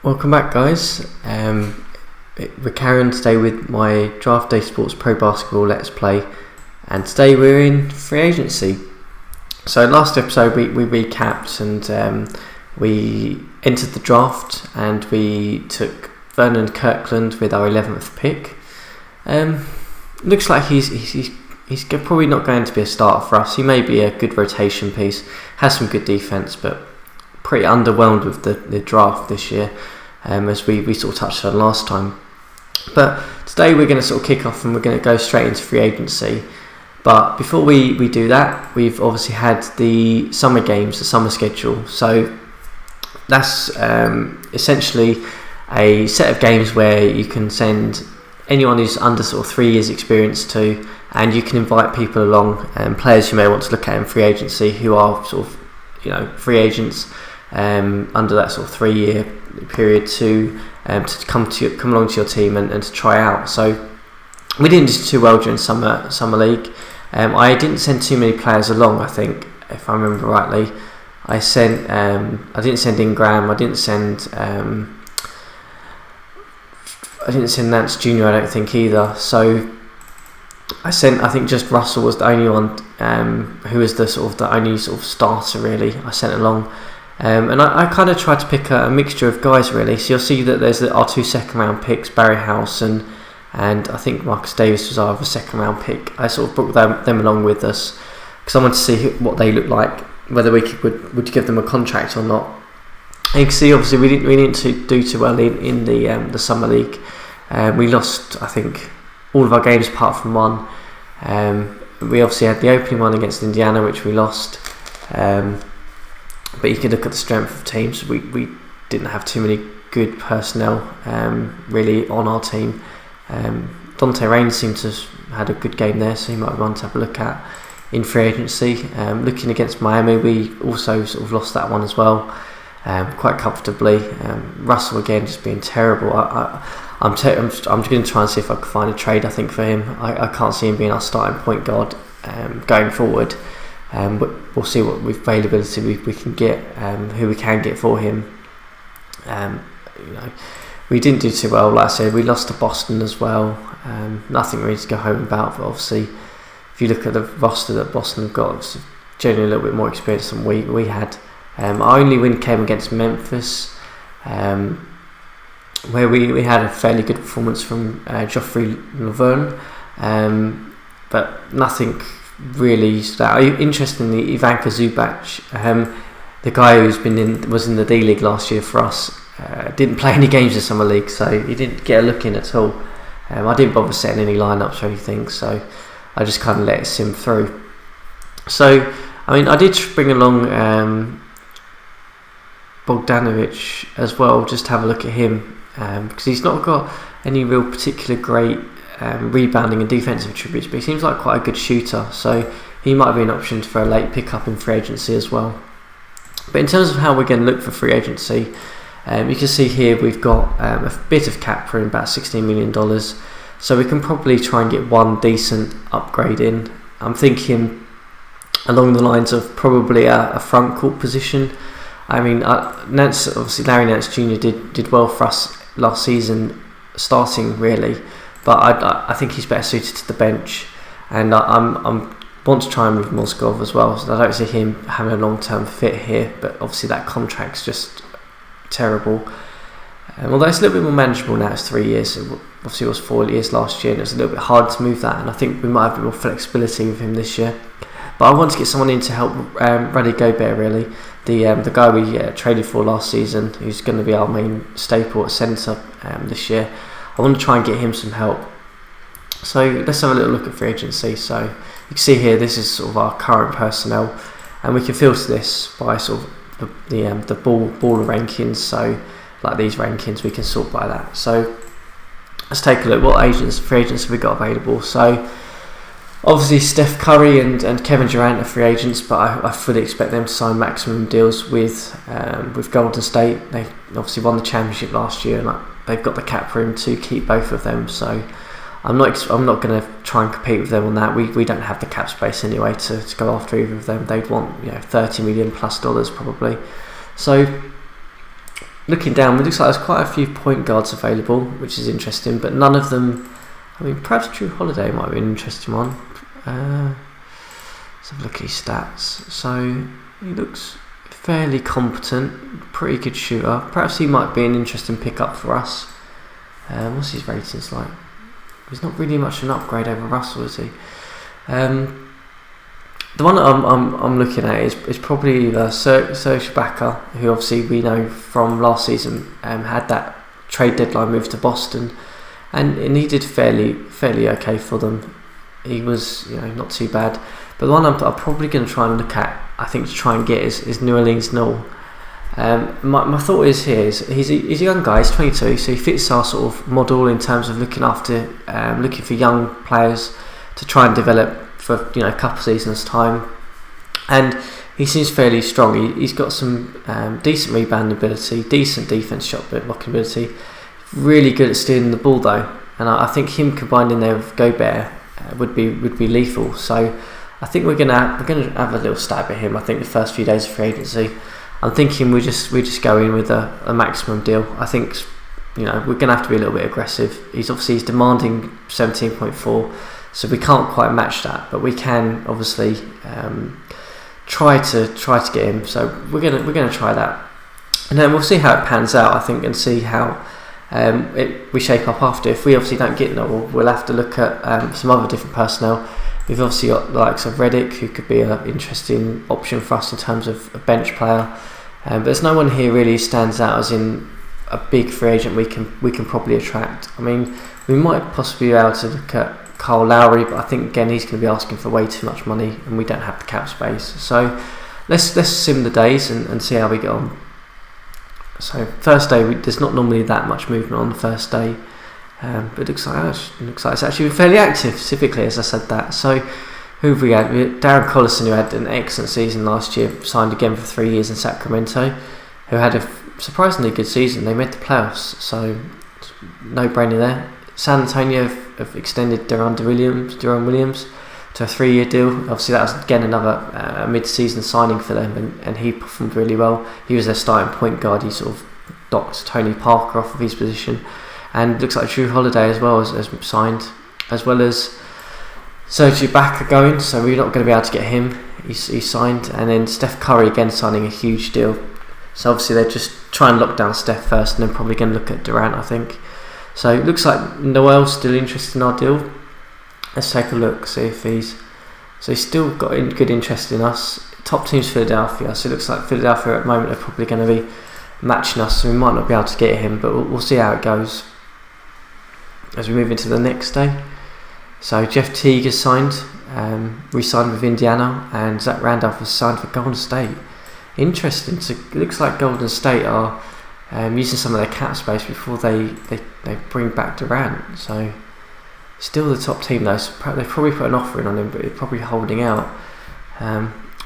Welcome back, guys. We're carrying on today with my Draft Day Sports Pro Basketball Let's Play, and today we're in free agency. So last episode we recapped and we entered the draft and we took Vernon Kirkland with our 11th pick. Looks like he's probably not going to be a starter for us. He may be a good rotation piece, has some good defense, but pretty underwhelmed with the draft this year, as we sort of touched on last time. But today we're going to sort of kick off and we're going to go straight into free agency. But before we do that, we've obviously had the summer games, the summer schedule. So that's essentially a set of games where you can send anyone who's under sort of 3 years experience to, and you can invite people along, players you may want to look at in free agency who are sort of free agents under that sort of 3 year period to come along to your team and to try out. So we didn't do too well during summer league. I didn't send too many players along. I think, if I remember rightly, I didn't send Ingram. I didn't send Nance Jr. I don't think either. So I think just Russell was the only one who was the only sort of starter really I sent along. And I kind of tried to pick a mixture of guys really. So you'll see that there's our 2 second round picks, Barry House and I think Marcus Davis was our second round pick. I sort of brought them along with us because I wanted to see what they look like, whether we would give them a contract or not. And you can see obviously we didn't do too well in the summer league. We lost, I think, all of our games apart from one. We obviously had the opening one against Indiana, which we lost. But you can look at the strength of teams. We didn't have too many good personnel really on our team. Dante Raines seemed to have had a good game there, so he might be one to have a look at in free agency. Looking against Miami, we also sort of lost that one as well, quite comfortably. Russell again just being terrible. I'm going to try and see if I can find a trade. I think for him, I can't see him being our starting point guard going forward. But we'll see what availability we can get, who we can get for him. We didn't do too well. Like I said, we lost to Boston as well. Nothing really to go home about. But obviously, if you look at the roster that Boston have got, it's generally a little bit more experience than we had. Our only win came against Memphis, where we had a fairly good performance from Geoffrey Laverne, but nothing really stood out. Interestingly, Ivanka Zubac, the guy who's was in the D League last year for us, didn't play any games in summer league, so he didn't get a look in at all. I didn't bother setting any lineups or anything, so I just kind of let it sim through. So I mean, I did bring along Bogdanovic as well, just to have a look at him, because he's not got any real particular great rebounding and defensive attributes, but he seems like quite a good shooter, so he might be an option for a late pickup in free agency as well. But in terms of how we're going to look for free agency, you can see here we've got a bit of cap room, about $16 million, so we can probably try and get one decent upgrade in. I'm thinking along the lines of probably a front court position. I mean, Nance, obviously Larry Nance Jr. did well for us last season, starting really, but I think he's better suited to the bench, and I want to try and move Mozgov as well. So I don't see him having a long-term fit here, but obviously that contract's just terrible. Although it's a little bit more manageable now, it's 3 years. Obviously it was 4 years last year, and it's a little bit hard to move that, and I think we might have a bit more flexibility with him this year. But I want to get someone in to help Rudy Gobert really. The guy we traded for last season, who's going to be our main staple at centre this year. I want to try and get him some help. So let's have a little look at free agency. So you can see here, this is sort of our current personnel, and we can filter this by sort of the baller rankings. So like these rankings, we can sort by that. So let's take a look. What free agents have we got available? So obviously Steph Curry and Kevin Durant are free agents, but I fully expect them to sign maximum deals with Golden State. They obviously won the championship last year, and they've got the cap room to keep both of them. So I'm not going to try and compete with them on that. We don't have the cap space anyway to go after either of them. They'd want $30 million plus probably. So looking down, it looks like there's quite a few point guards available, which is interesting, but none of them. I mean, perhaps Drew Holiday might be an interesting one. Let's have a look at his stats. So he looks fairly competent, pretty good shooter. Perhaps he might be an interesting pickup for us. What's his ratings like? He's not really much of an upgrade over Russell, is he? The one that I'm looking at is probably Serge Ibaka, who obviously we know from last season had that trade deadline move to Boston, and he did fairly okay for them. He was not too bad. But the one I'm probably going to try and look at, I think, to try and get is New Orleans Noel. My thought is here is he's a young guy, he's 22, so he fits our sort of model in terms of looking for young players to try and develop for a couple of seasons time, and he seems fairly strong. He's got some decent rebound ability, decent defense shot blocking ability, really good at stealing the ball though, and I think him combined in there with Gobert would be lethal. So I think we're gonna have a little stab at him. I think the first few days of free agency, I'm thinking we just go in with a maximum deal. I think we're gonna have to be a little bit aggressive. He's demanding 17.4. So we can't quite match that, but we can obviously try to get him. So we're gonna try that, and then we'll see how it pans out, I think, and see how we shape up after. If we obviously don't get Noel, we'll have to look at some other different personnel. We've obviously got the likes of Redick, who could be an interesting option for us in terms of a bench player. But there's no one here really stands out as in a big free agent we can probably attract. I mean, we might possibly be able to look at Kyle Lowry, but I think again he's going to be asking for way too much money, and we don't have the cap space. So let's sim the days and see how we get on. So first day, there's not normally that much movement on the first day, but it looks like it's actually been fairly active. Typically, as I said that. So who have we had? Darren Collison, who had an excellent season last year, signed again for 3 years in Sacramento, who had a surprisingly good season. They made the playoffs, so no brainer there. San Antonio have extended Deron Williams to a 3-year deal. Obviously that was again another mid-season signing for them, and he performed really well. He was their starting point guard. He sort of docked Tony Parker off of his position, and looks like Drew Holiday as well as signed, as well as Serge Ibaka going, so we're not going to be able to get him. He's signed, and then Steph Curry again signing a huge deal. So obviously they're just trying to lock down Steph first, and then probably going to look at Durant, I think. So it looks like Noel's still interested in our deal. Let's take a look, see if he's still got good interest in us. Top team's Philadelphia, so it looks like Philadelphia at the moment are probably going to be matching us, so we might not be able to get him, but we'll see how it goes as we move into the next day. So Jeff Teague is signed, re-signed with Indiana, and Zach Randolph was signed for Golden State. Interesting. So it looks like Golden State are using some of their cap space before they bring back Durant. So still the top team though, so they've probably put an offer in on him, but they're probably holding out.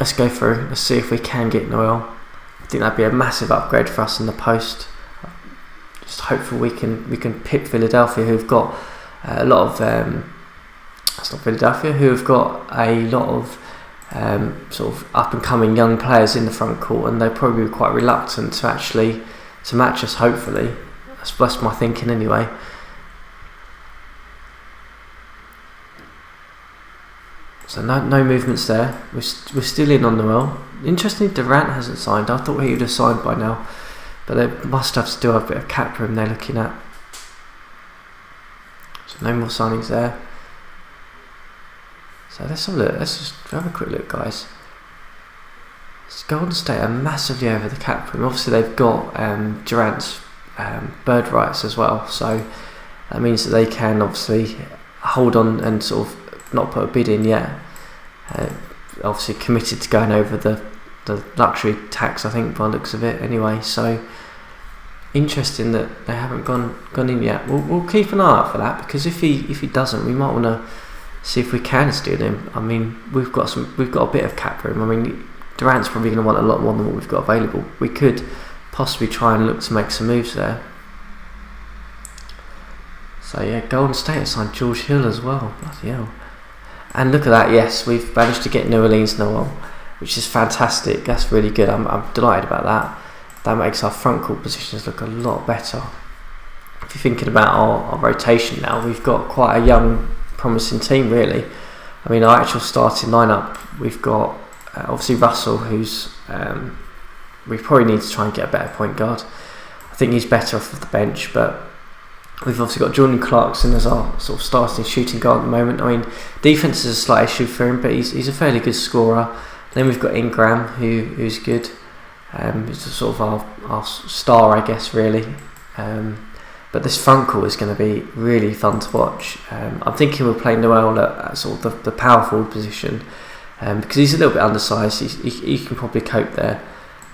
Let's go through. Let's see if we can get Noel. I think that'd be a massive upgrade for us in the post. Just hopefully we can pip Philadelphia, who've got a lot of that's not Philadelphia, who have got a lot of sort of up and coming young players in the front court, and they're probably quite reluctant to match us. Hopefully, that's my thinking anyway. So no movements there. We're still in on Noel. Interestingly, Durant hasn't signed. I thought he would have signed by now, but they must have still have a bit of cap room they're looking at. So no more signings there. So let's have a look. Let's just have a quick look, guys. Golden State are massively over the cap room. Obviously, they've got Durant's bird rights as well, so that means that they can obviously hold on and sort of not put a bid in yet. Obviously committed to going over the luxury tax, I think, by the looks of it anyway. So interesting that they haven't gone in yet. We'll keep an eye out for that, because if he doesn't, we might want to see if we can steal him. I mean, we've got a bit of cap room. I mean, Durant's probably going to want a lot more than what we've got available. We could possibly try and look to make some moves there. So yeah, Golden State have signed George Hill as well. Bloody hell. And look at that, yes, we've managed to get New Orleans Noel, which is fantastic. That's really good. I'm delighted about that. that makes our front court positions look a lot better. If you're thinking about our rotation now, we've got quite a young, promising team really. I mean, our actual starting lineup, we've got obviously Russell, who's we probably need to try and get a better point guard. I think he's better off of the bench, but we've obviously got Jordan Clarkson as our sort of starting shooting guard at the moment. I mean, defense is a slight issue for him, but he's a fairly good scorer. Then we've got Ingram, who's good. He's sort of our star, I guess, really. But this front court is going to be really fun to watch. I'm thinking we'll play Noel at sort of the power forward position, because he's a little bit undersized. He can probably cope there,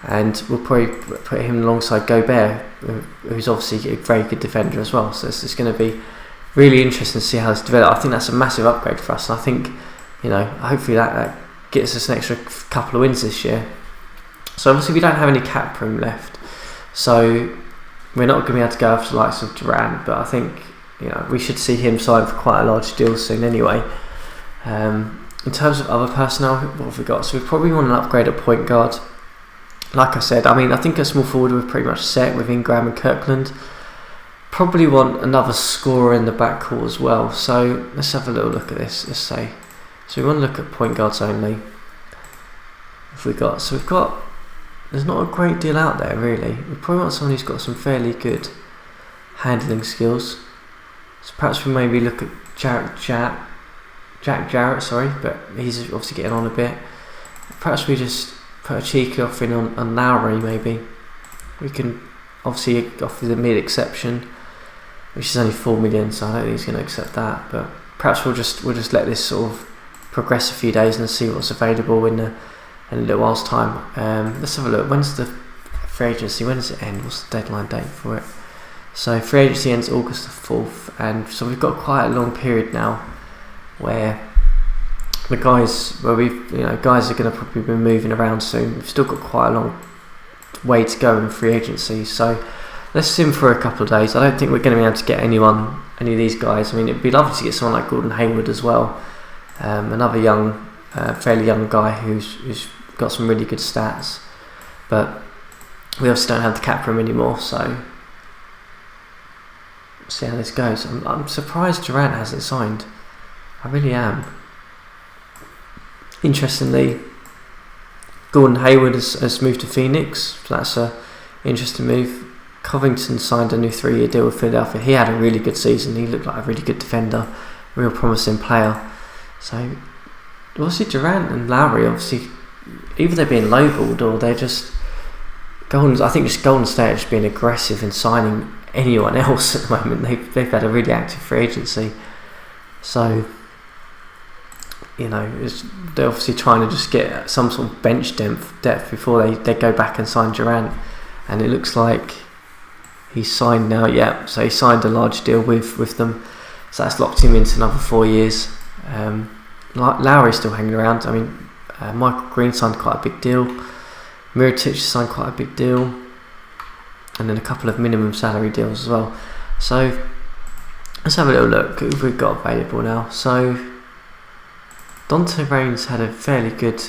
and we'll probably put him alongside Gobert, who's obviously a very good defender as well. So it's going to be really interesting to see how this develops. I think that's a massive upgrade for us, and I think, hopefully that gets us an extra couple of wins this year. So obviously we don't have any cap room left, so we're not going to be able to go after the likes of Durant, but I think we should see him sign for quite a large deal soon anyway. In terms of other personnel, what have we got? So we probably want an upgrade at point guard. Like I said, I think at small forward we're pretty much set with Ingram and Kirkland. Probably want another scorer in the backcourt as well. So let's have a little look at this. Let's say, so we want to look at point guards only. We've got, there's not a great deal out there really. We probably want someone who's got some fairly good handling skills. So perhaps we maybe look at Jack Jarrett, but he's obviously getting on a bit. Perhaps we just put a cheeky offering on Lowry maybe. We can obviously offer the mid exception, which is only 4 million, so I don't think he's going to accept that. But perhaps we'll just let this sort of progress a few days and see what's available in a little while's time. Let's have a look. When's the free agency? When does it end? What's the deadline date for it? So free agency ends August the 4th, and so we've got quite a long period now where the guys, guys are going to probably be moving around soon. We've still got quite a long way to go in free agency, so let's sim for a couple of days. I don't think we're going to be able to get any of these guys. I mean, it'd be lovely to get someone like Gordon Hayward as well, another young, fairly young guy who's got some really good stats, but we obviously don't have the cap room anymore, so we'll see how this goes. I'm surprised Durant hasn't signed. I really am. Interestingly, Gordon Hayward has moved to Phoenix, so that's an interesting move. Covington signed a new 3-year deal with Philadelphia. He had a really good season. He looked like a really good defender, real promising player. So obviously Durant and Lowry, obviously either they're being lowballed or they're just I think just Golden State are just being aggressive in signing anyone else at the moment. They've had a really active free agency, so they're obviously trying to just get some sort of bench depth before they go back and sign Durant, and it looks like he's signed now. Yeah, so he signed a large deal with them, so that's locked him into another 4 years. Lowry's still hanging around. I mean, Michael Green signed quite a big deal. Mirotic signed quite a big deal, and then a couple of minimum salary deals as well. So let's have a little look at who we've got available now. So Dante Raines had a fairly good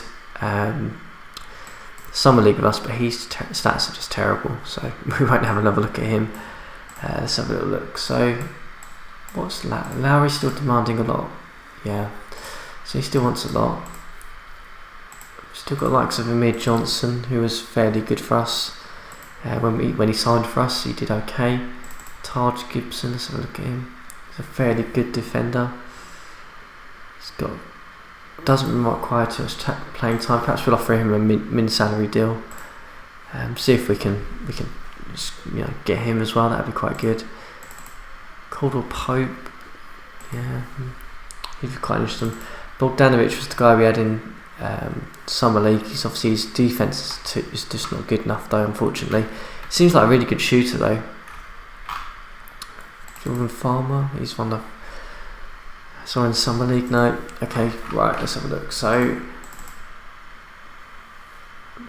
summer league with us, but his stats are just terrible, so we won't have another look at him. Let's have a little look. So what's Lowry still demanding a lot? Yeah, so he still wants a lot. Still got the likes of Amir Johnson, who was fairly good for us when he signed for us. He did okay. Taj Gibson, let's have a look at him. He's a fairly good defender. Doesn't require too much playing time. Perhaps we'll offer him a min salary deal. See if we can just, get him as well. That'd be quite good. Caldwell Pope, yeah, he'd be quite interesting. Bogdanovic was the guy we had in summer league. He's obviously, his defense is just not good enough though, unfortunately. Seems like a really good shooter though. Jordan Farmer, he's one of someone in summer league. No, okay, right. Let's have a look. So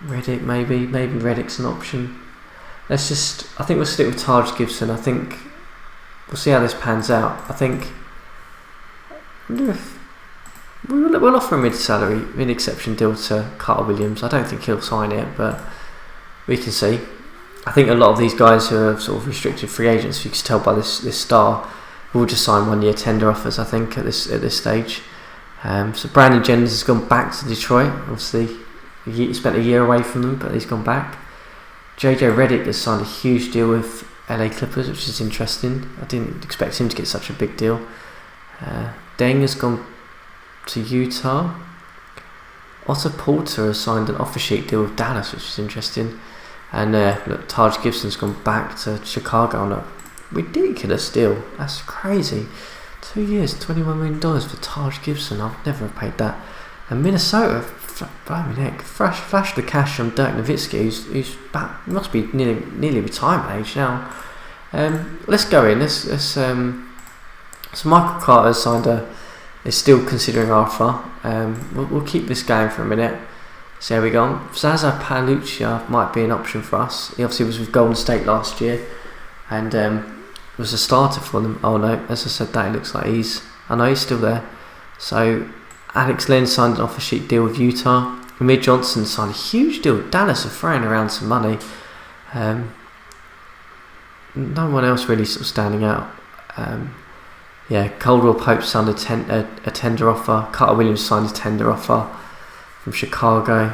Reddick, maybe Reddick's an option. I think we'll stick with Taj Gibson. I think we'll see how this pans out. I think we'll offer a mid exception deal to Carter Williams. I don't think he'll sign it, but we can see. I think a lot of these guys who are sort of restricted free agents, you can tell by this star, will just sign 1 year tender offers. I think at this stage. So Brandon Jennings has gone back to Detroit. Obviously, he spent a year away from them, but he's gone back. JJ Redick has signed a huge deal with LA Clippers, which is interesting. I didn't expect him to get such a big deal. Deng has gone to Utah. Otto Porter has signed an offer sheet deal with Dallas, which is interesting. And look, Taj Gibson's gone back to Chicago on a ridiculous deal. That's crazy. 2 years, $21 million for Taj Gibson. I've never paid that. And Minnesota, flashed the cash on Dirk Nowitzki, who's back, must be nearly retirement age now. Let's go in. So Michael Carter is still considering our offer. We'll keep this going for a minute. So there we go. Zaza Pachulia might be an option for us. He obviously was with Golden State last year, and was a starter for them. Oh no, as I said that, it looks like he's still there. So Alex Len signed an offer sheet deal with Utah. Amir Johnson signed a huge deal with Dallas, are throwing around some money. No one else really sort of standing out. Caldwell Pope signed a tender offer. Carter Williams signed a tender offer from Chicago.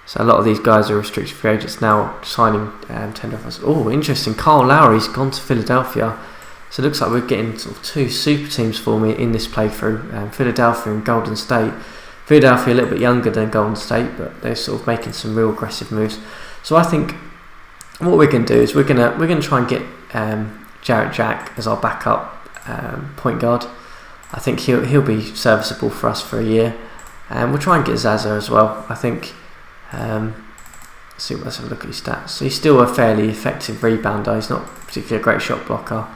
So a lot of these guys are restricted free agents now, signing tender offers. Oh, interesting. Kyle Lowry's gone to Philadelphia. So it looks like we're getting sort of two super teams for me in this playthrough. Philadelphia and Golden State. Philadelphia a little bit younger than Golden State, but they're sort of making some real aggressive moves. So I think what we're going to do is we're going to try and get Jarrett Jack as our backup point guard. I think he'll be serviceable for us for a year. And we'll try and get Zaza as well. I think. Let's have a look at his stats. So he's still a fairly effective rebounder. He's not particularly a great shot blocker,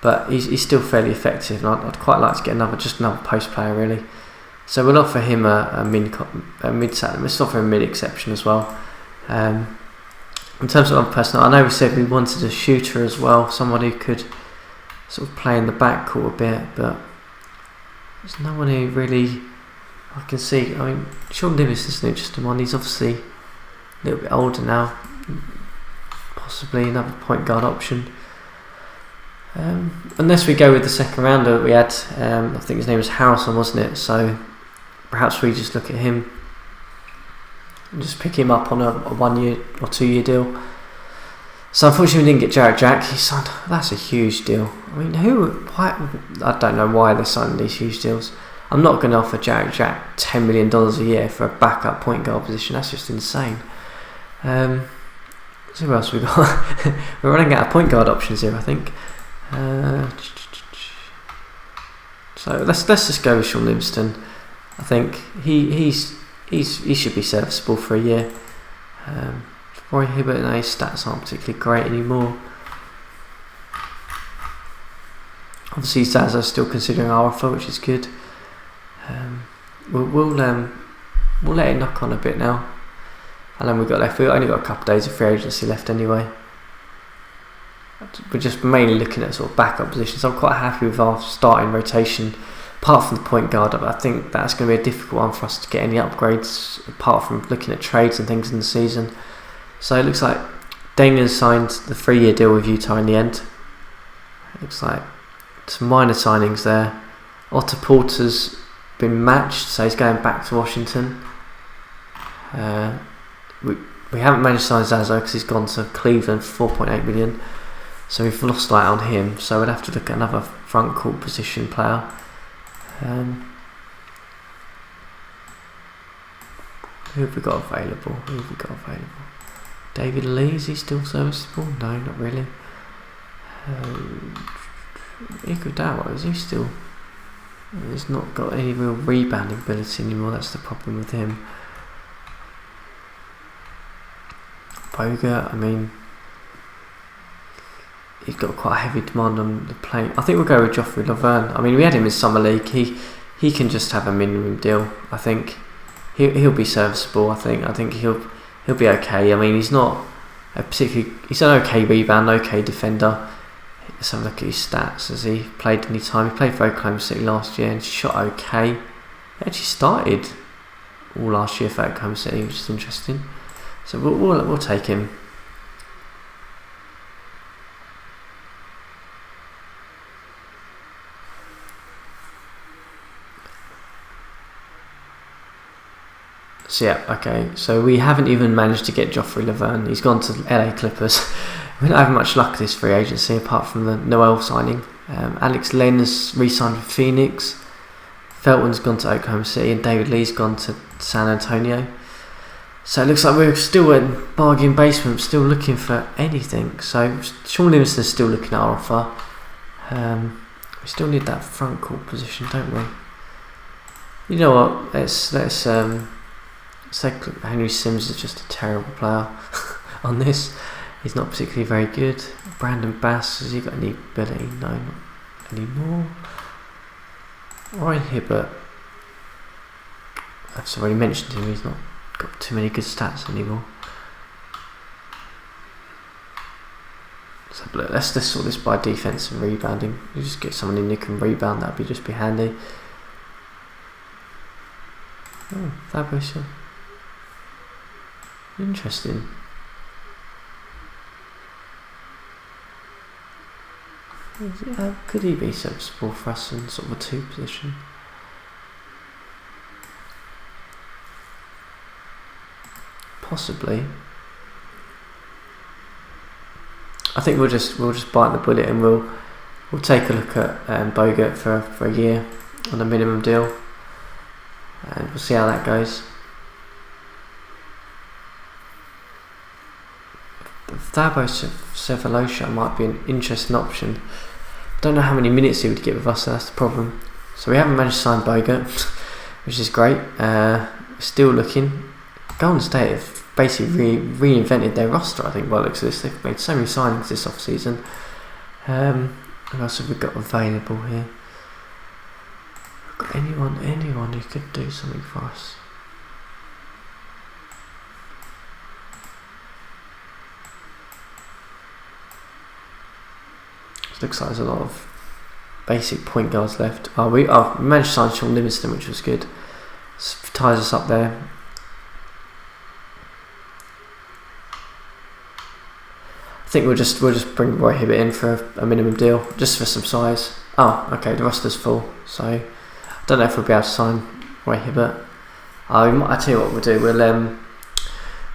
but he's still fairly effective. And I'd quite like to get another post player really. So we'll offer him a mid salary. Let's offer him a mid exception as well. In terms of other personnel, I know we said we wanted a shooter as well, someone who could sort of play in the backcourt a bit, but there's no one who really I can see. I mean, Sean Davis is an interesting one. He's obviously a little bit older now. Possibly another point guard option. Unless we go with the second rounder we had, I think his name was Harrison, wasn't it? So perhaps we just look at him and just pick him up on a 1 year or 2 year deal. So unfortunately we didn't get Jarrett Jack. He signed. That's a huge deal. I mean, I don't know why they're signing these huge deals. I'm not going to offer Jarrett Jack $10 million a year for a backup point guard position. That's just insane. So who else we got? We're running out of point guard options here, I think. So let's just go with Sean Livingston. I think he should be serviceable for a year. Roy Hibbert and his stats aren't particularly great anymore. Obviously Zaza's still considering our offer, which is good. We'll let it knock on a bit now. How long we got left? We've only got a couple of days of free agency left anyway. We're just mainly looking at sort of backup positions. I'm quite happy with our starting rotation, apart from the point guard. I think that's going to be a difficult one for us to get any upgrades, apart from looking at trades and things in the season. So it looks like Deng signed the 3 year deal with Utah in the end. It looks like some minor signings there. Otto Porter's been matched, so he's going back to Washington. We haven't managed to sign Zaza because he's gone to Cleveland for $4.8 million. So we've lost out on him. So we'd have to look at another front court position player. Who have we got available? David Lee, is he still serviceable? No, not really. Iguodala, is he still? He's not got any real rebounding ability anymore. That's the problem with him. Boga, I mean, he's got quite a heavy demand on the play. I think we'll go with Joffrey Laverne. I mean, we had him in Summer League. He can just have a minimum deal. I think he'll be serviceable. I think he'll be okay. I mean, he's not a particularly. He's an okay rebounder, okay defender. Let's have a look at his stats. Has he played any time? He played for Oklahoma City last year and shot okay. He actually started all last year for Oklahoma City, which is interesting. So we'll take him. So yeah, okay. So we haven't even managed to get Joffrey Laverne. He's gone to LA Clippers. We don't have much luck this free agency apart from the Noel signing. Alex Len has re-signed with Phoenix. Felton's gone to Oklahoma City, and David Lee's gone to San Antonio. So it looks like we're still in bargain basement, still looking for anything. So Sean Livingston's still looking at our offer. We still need that front court position, don't we? You know what? Let's say Henry Sims is just a terrible player on this. He's not particularly very good. Brandon Bass, has he got any ability? No, not anymore. Ryan Hibbert, I've already mentioned him. He's not got too many good stats anymore. So look, let's sort this by defense and rebounding. You just get someone in who can rebound. That'd just be handy. Oh, Fabricio. Interesting. Could he be serviceable for us in sort of a 2 position? Possibly. I think we'll just bite the bullet and we'll take a look at Bogut for a year on a minimum deal, and we'll see how that goes. Thabo Sefolosha might be an interesting option. Don't know how many minutes he would get with us, so that's the problem. So we haven't managed to sign Bogut, which is great. Still looking. Golden State have basically reinvented their roster, I think, by the looks of this. They've made so many signings this off-season. What else have we got available here? Got anyone who could do something for us? Looks like there's a lot of basic point guards left. We managed to sign Sean Livingston, which was good. Ties us up there. I think we'll just bring Roy Hibbert in for a minimum deal, just for some size. Oh, okay, the roster's full, so I don't know if we'll be able to sign Roy Hibbert. I tell you what we'll do.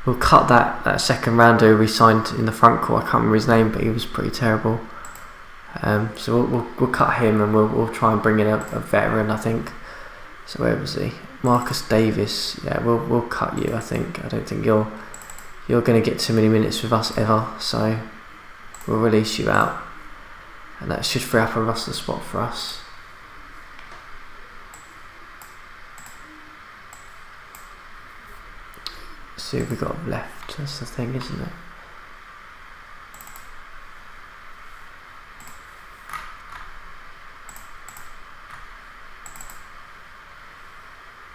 We'll cut that second rounder we signed in the front court. I can't remember his name, but he was pretty terrible. So we'll cut him, and we'll try and bring in a veteran, I think. So where was he? Marcus Davis. Yeah, we'll cut you. I think. I don't think you're going to get too many minutes with us ever. So we'll release you out, and that should free up a roster spot for us. Let's see what we've got left. That's the thing, isn't it?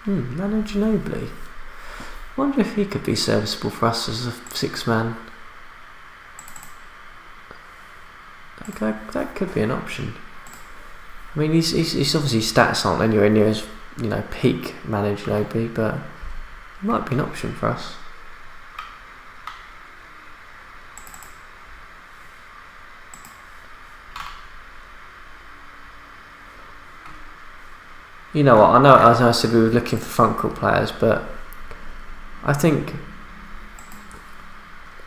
Manu Ginobili. Wonder if he could be serviceable for us as a 6-man. That could be an option. I mean, he's obviously stats aren't anywhere near his peak Manu Ginobili, but it might be an option for us. You know what? I know I said we were looking for front court players, but I think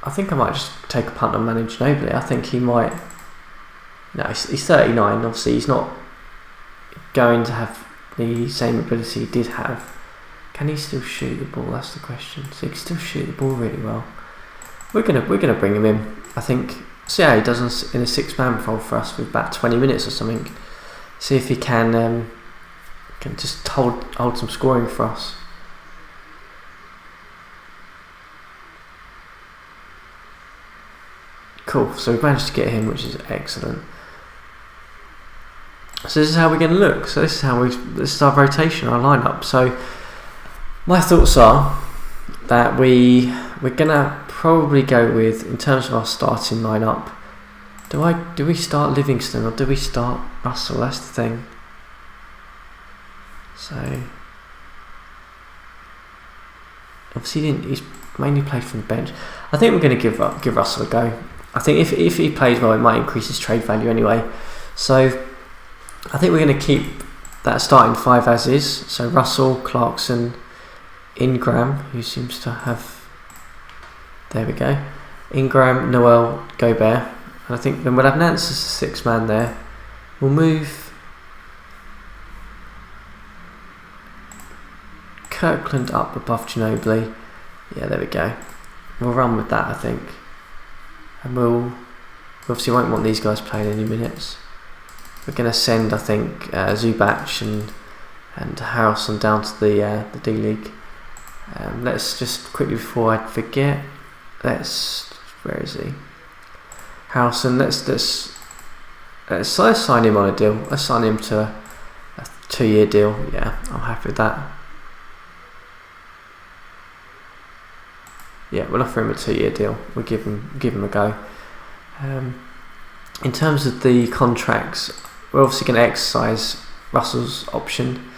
I might just take a punt on Manu Ginobili. I think he might. No, he's 39. Obviously, he's not going to have the same ability he did have. Can he still shoot the ball? That's the question. So he can still shoot the ball really well. We're gonna bring him in. I think. See how he does in a 6-man role for us with about 20 minutes or something. See if he can just hold some scoring for us. Cool, so we've managed to get him, which is excellent. So this is how we're going to look. So this is our rotation, our lineup. So my thoughts are that we're going to probably go with, in terms of our starting lineup, do we start Livingston or do we start Russell? That's the thing. So obviously he's mainly played from the bench. I think we're going to give Russell a go. I think if he plays well, it might increase his trade value anyway. So I think we're going to keep that starting 5 as is. So Russell, Clarkson, Ingram, who seems to have, there we go, Ingram, Noel, Gobert, and I think then we'll have Nance as a 6th man there. We'll move Kirkland up above Ginobili. Yeah, there we go. We'll run with that, I think, and we obviously won't want these guys playing any minutes. We're going to send, I think, Zubac and Harrelson down to the D League. Let's just quickly, before I forget, where is he? Harrelson. Let's sign him on a deal. Let's sign him to a 2-year deal. Yeah, I'm happy with that. Yeah, we'll offer him a 2-year deal. We'll give him a go. In terms of the contracts, we're obviously going to exercise Russell's option.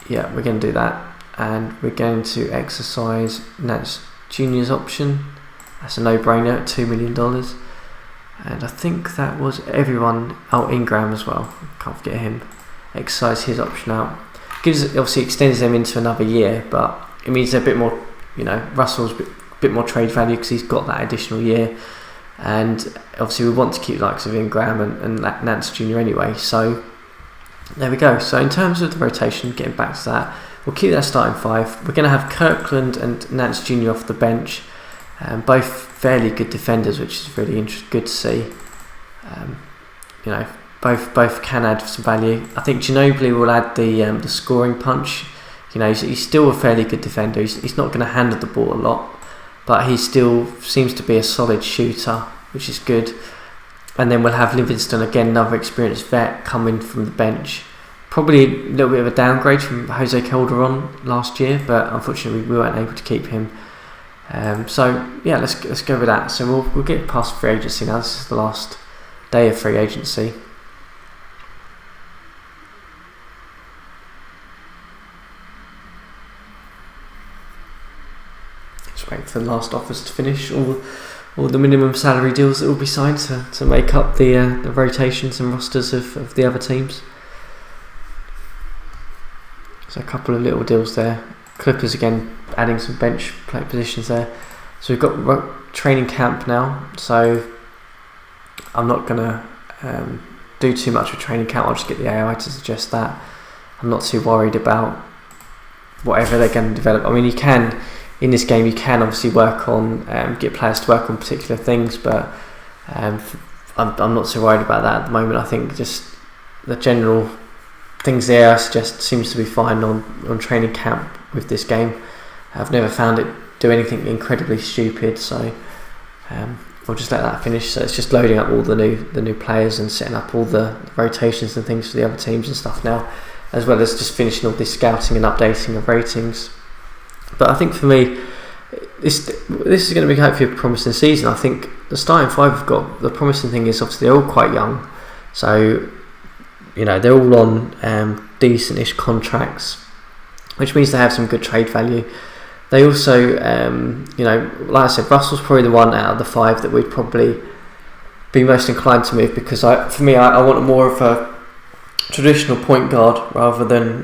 Yeah, we're going to do that, and we're going to exercise Nance Jr.'s option. That's a no-brainer at $2 million. And I think that was everyone. Oh, Ingram as well. Can't forget him. Exercise his option out. Obviously extends them into another year, but it means they're a bit more, Russell's a bit more trade value because he's got that additional year. And obviously we want to keep the likes of Ingram and Nance Jr. anyway. So there we go. So in terms of the rotation, getting back to that, we'll keep that starting 5. We're going to have Kirkland and Nance Jr. off the bench. Both fairly good defenders, which is really good to see. Both can add some value. I think Ginobili will add the scoring punch. He's still a fairly good defender. He's not going to handle the ball a lot, but he still seems to be a solid shooter, which is good. And then we'll have Livingston, again, another experienced vet coming from the bench. Probably a little bit of a downgrade from Jose Calderon last year, but unfortunately we weren't able to keep him. So yeah, let's go with that. So we'll get past free agency now. This is the last day of free agency. Just wait for the last offers to finish. All the minimum salary deals that will be signed to make up the rotations and rosters of the other teams. So a couple of little deals there. Clippers again adding some bench play positions there. So we've got training camp now. So I'm not going to do too much with training camp. I'll just get the AI to suggest that. I'm not too worried about whatever they're going to develop. I mean, you can, in this game, you can obviously work on, get players to work on particular things, but I'm not too worried about that at the moment. I think just the general things there, I suggest, seems to be fine on training camp with this game. I've never found it do anything incredibly stupid, so we'll just let that finish. So it's just loading up all the new players and setting up all the rotations and things for the other teams and stuff now, as well as just finishing all this scouting and updating of ratings. But I think for me, this is going to be hopefully a promising season. I think the starting 5 we've got, the promising thing is obviously they're all quite young, so they're all on decent-ish contracts, which means they have some good trade value. They also, like I said, Russell's probably the one out of the 5 that we'd probably be most inclined to move, because for me, I want more of a traditional point guard rather than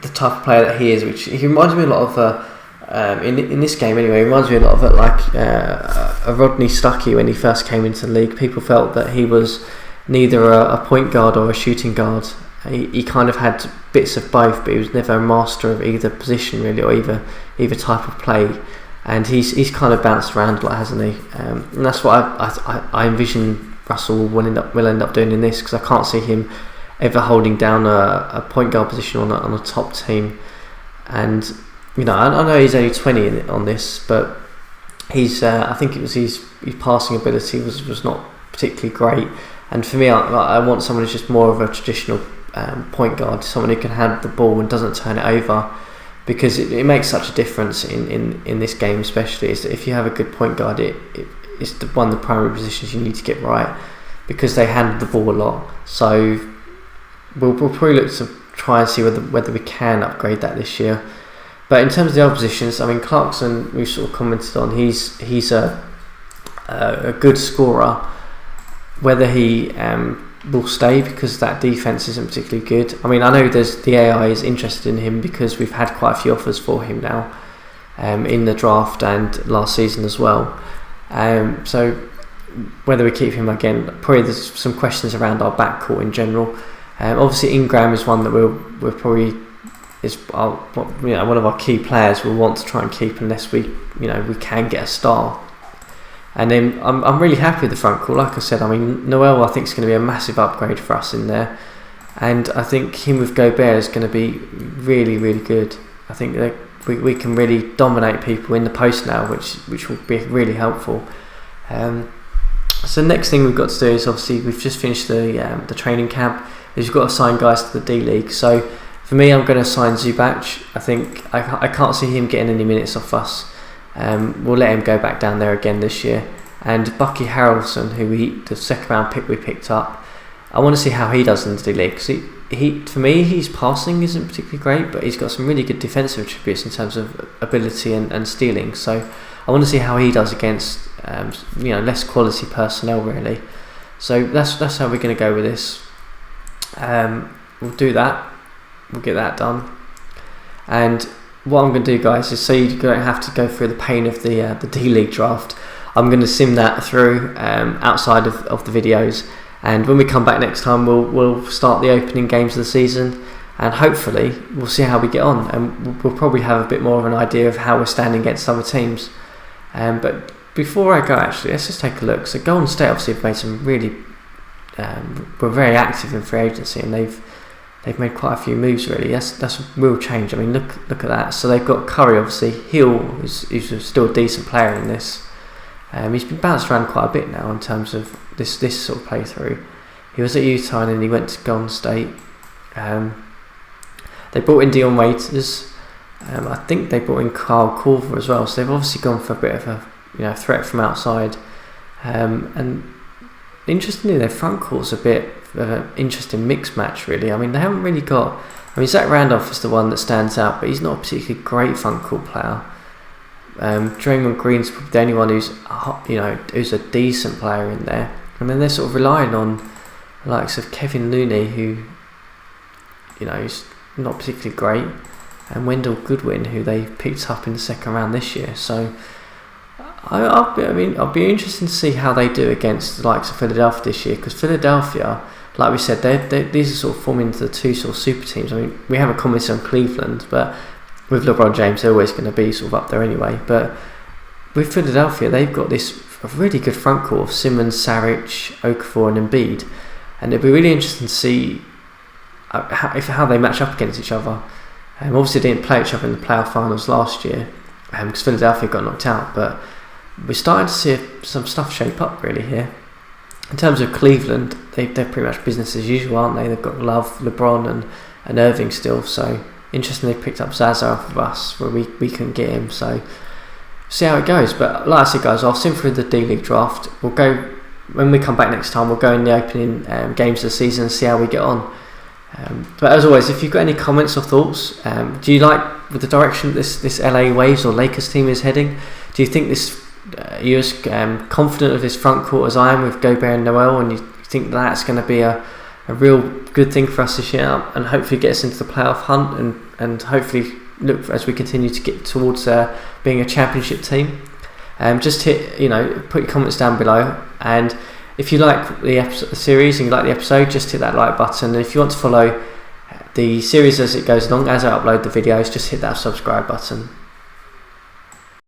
the type of player that he is, which he reminds me a lot of, in this game anyway, he reminds me a lot of a Rodney Stuckey when he first came into the league. People felt that he was neither a point guard or a shooting guard. He kind of had bits of both, but he was never a master of either position really, or either type of play. And he's kind of bounced around a lot, hasn't he? And that's what I envision Russell will end up doing in this, because I can't see him ever holding down a point guard position on a top team. And I know he's only 20 on this, but I think it was his passing ability was not particularly great. And for me, I want someone who's just more of a traditional point guard, someone who can handle the ball and doesn't turn it over, because it makes such a difference in this game, especially. Is that if you have a good point guard, it's one of the primary positions you need to get right, because they handle the ball a lot. So we'll probably look to try and see whether we can upgrade that this year. But in terms of the other positions, I mean, Clarkson, we've sort of commented on, he's a good scorer. Whether he will stay because that defence isn't particularly good. I mean, I know the AI is interested in him because we've had quite a few offers for him now in the draft and last season as well. So whether we keep him again, probably there's some questions around our backcourt in general. Obviously Ingram is one that we're probably one of our key players we'll want to try and keep unless we can get a star. And then I'm really happy with the front court. Like I said, I mean, Noel I think is going to be a massive upgrade for us in there, and I think him with Gobert is going to be really, really good. I think that we can really dominate people in the post now, which will be really helpful. So the next thing we've got to do is, obviously we've just finished the training camp, is we've got to sign guys to the D League. So for me, I'm going to sign Zubac. I think I can't see him getting any minutes off us. We'll let him go back down there again this year. And Bucky Harrelson, the second round pick we picked up, I want to see how he does in the D League, because for me, his passing isn't particularly great, but he's got some really good defensive attributes in terms of ability and stealing. So I want to see how he does against less quality personnel, really. So that's how we're going to go with this. We'll do that. We'll get that done. And what I'm going to do, guys, is so you don't have to go through the pain of the D League draft. I'm going to sim that through outside of the videos, and when we come back next time, we'll start the opening games of the season, and hopefully we'll see how we get on, and we'll probably have a bit more of an idea of how we're standing against other teams. But before I go, actually, let's just take a look. So Golden State obviously have made some really were very active in free agency, and they've made quite a few moves, really. That's a real change. I mean, look at that. So they've got Curry, obviously. Hill, who's still a decent player in this. He's been bounced around quite a bit now in terms of this sort of playthrough. He was at Utah and then he went to Golden State. They brought in Dion Waiters. I think they brought in Kyle Korver as well. So they've obviously gone for a bit of a threat from outside. And interestingly, their front court's a bit of an interesting mixed match, really. I mean, they haven't really got. I mean, Zach Randolph is the one that stands out, but he's not a particularly great front court player. Draymond Green's probably the only one who's a decent player in there, and then they're sort of relying on the likes of Kevin Looney, who is not particularly great, and Wendell Goodwin, who they picked up in the second round this year. So I'll be interested to see how they do against the likes of Philadelphia this year, because Philadelphia, like we said, these are sort of forming into the two sort of super teams. I mean, we have a comment on Cleveland, but with LeBron James, they're always going to be sort of up there anyway. But with Philadelphia, they've got this really good front court of Simmons, Saric, Okafor and Embiid. And it'll be really interesting to see how they match up against each other. Obviously, they didn't play each other in the playoff finals last year because Philadelphia got knocked out. But we're starting to see some stuff shape up really here. In terms of Cleveland, they're pretty much business as usual, aren't they? They've got Love, LeBron and Irving still. So interesting, they picked up Zaza off of us where we couldn't get him, so see how it goes. But like I said, guys, I'll sim through the D League draft. We'll go when we come back next time. We'll go in the opening games of the season and see how we get on. But as always, if you've got any comments or thoughts, do you like with the direction this LA Waves or Lakers team is heading? Do you think you're as confident of this front court as I am with Gobert and Noel, and you think that's going to be a real good thing for us this year, and hopefully get us into the playoff hunt, and hopefully look as we continue to get towards being a championship team? Just put your comments down below, and if you like the series and you like the episode, just hit that like button. And if you want to follow the series as it goes along, as I upload the videos, just hit that subscribe button.